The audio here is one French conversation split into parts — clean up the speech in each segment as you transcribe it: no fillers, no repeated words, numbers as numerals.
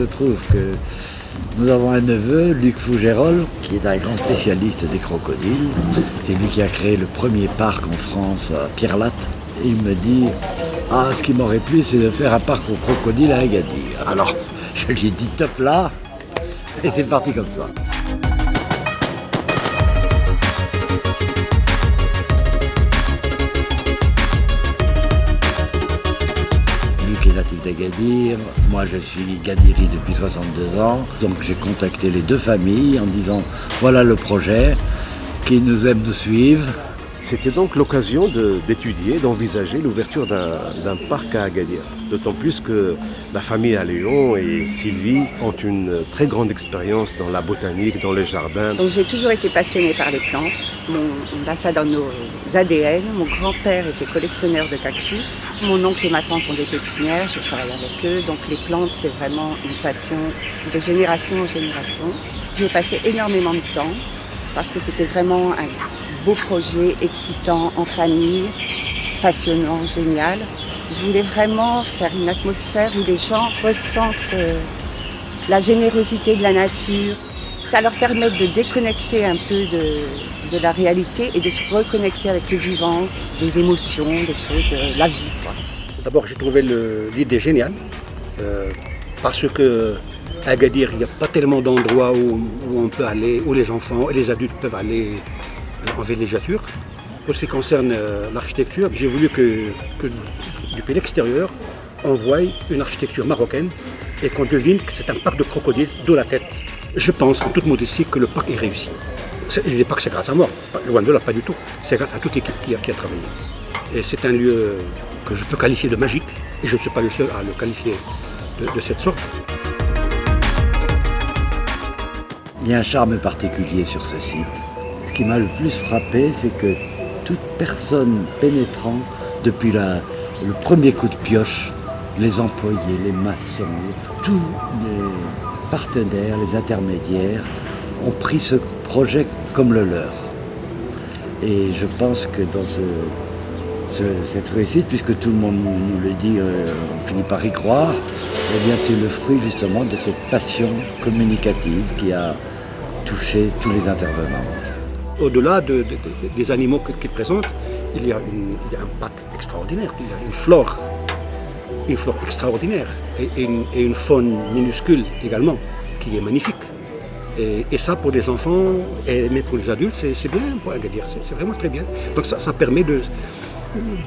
se trouve que nous avons un neveu, Luc Fougerolles, qui est un grand spécialiste des crocodiles. C'est lui qui a créé le premier parc en France, à Pierre-Latte. Et il me dit, ce qui m'aurait plu, c'est de faire un parc aux crocodiles à Agadir. Alors, je lui ai dit top là, et c'est parti comme ça. Luc est natif d'Agadir, moi je suis gadiri depuis 62 ans, donc j'ai contacté les deux familles en disant voilà le projet, qui nous aime nous suivre. C'était donc l'occasion d'étudier, d'envisager l'ouverture d'un parc à Agadir. D'autant plus que la famille à Léon et Sylvie ont une très grande expérience dans la botanique, dans les jardins. Donc j'ai toujours été passionnée par les plantes. On a ça dans nos ADN. Mon grand-père était collectionneur de cactus. Mon oncle et ma tante ont des pépinières, je travaille avec eux. Donc les plantes, c'est vraiment une passion de génération en génération. J'y ai passé énormément de temps parce que c'était vraiment un beau projet, excitant, en famille, passionnant, génial. Je voulais vraiment faire une atmosphère où les gens ressentent la générosité de la nature, que ça leur permette de déconnecter un peu de la réalité et de se reconnecter avec le vivant, des émotions, des choses, la vie, quoi. D'abord, j'ai trouvé l'idée géniale, parce que à Agadir, il n'y a pas tellement d'endroits où on peut aller, où les enfants et les adultes peuvent aller en villégiature. Pour ce qui concerne l'architecture, j'ai voulu que depuis l'extérieur, on voie une architecture marocaine et qu'on devine que c'est un parc de crocodiles de la tête. Je pense en toute modestie que le parc est réussi. Je ne dis pas que c'est grâce à moi, loin de là, pas du tout. C'est grâce à toute l'équipe qui a travaillé. Et c'est un lieu que je peux qualifier de magique, et je ne suis pas le seul à le qualifier de cette sorte. Il y a un charme particulier sur ce site. Ce qui m'a le plus frappé, c'est que toute personne pénétrant depuis le premier coup de pioche, les employés, les maçons, tous les partenaires, les intermédiaires, ont pris ce projet comme le leur. Et je pense que dans cette réussite, puisque tout le monde nous le dit, on finit par y croire, eh bien c'est le fruit justement de cette passion communicative qui a touché tous les intervenants. Au-delà des animaux qu'il présente, il y a un parc extraordinaire, il y a une flore extraordinaire et une faune minuscule également, qui est magnifique. Et ça, pour les enfants, mais pour les adultes, c'est bien pour Agadir, c'est vraiment très bien. Donc ça permet de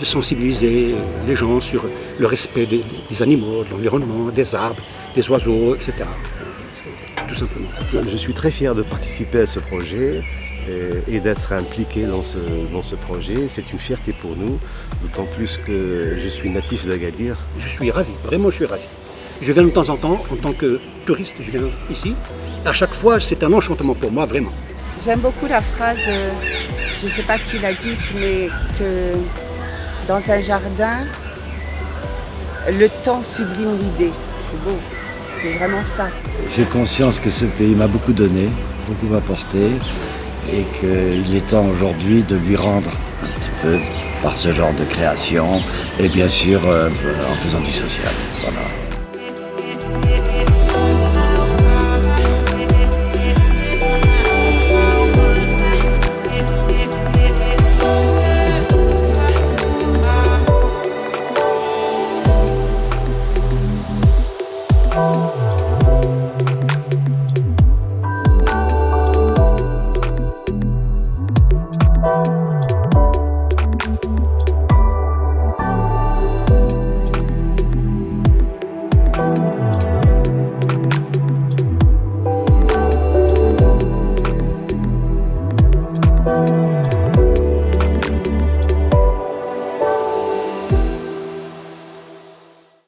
sensibiliser les gens sur le respect des animaux, de l'environnement, des arbres, des oiseaux, etc. Tout simplement. Je suis très fier de participer à ce projet et d'être impliqué dans ce projet. C'est une fierté pour nous, d'autant plus que je suis natif d'Agadir. Je suis ravi, vraiment je suis ravi. Je viens de temps en temps, en tant que touriste, je viens ici. À chaque fois, c'est un enchantement pour moi, vraiment. J'aime beaucoup la phrase, je ne sais pas qui l'a dite, mais que dans un jardin, le temps sublime l'idée. C'est beau, c'est vraiment ça. J'ai conscience que ce pays m'a beaucoup donné, beaucoup apporté, et qu'il est temps aujourd'hui de lui rendre un petit peu par ce genre de création, et bien sûr en faisant du social. Voilà.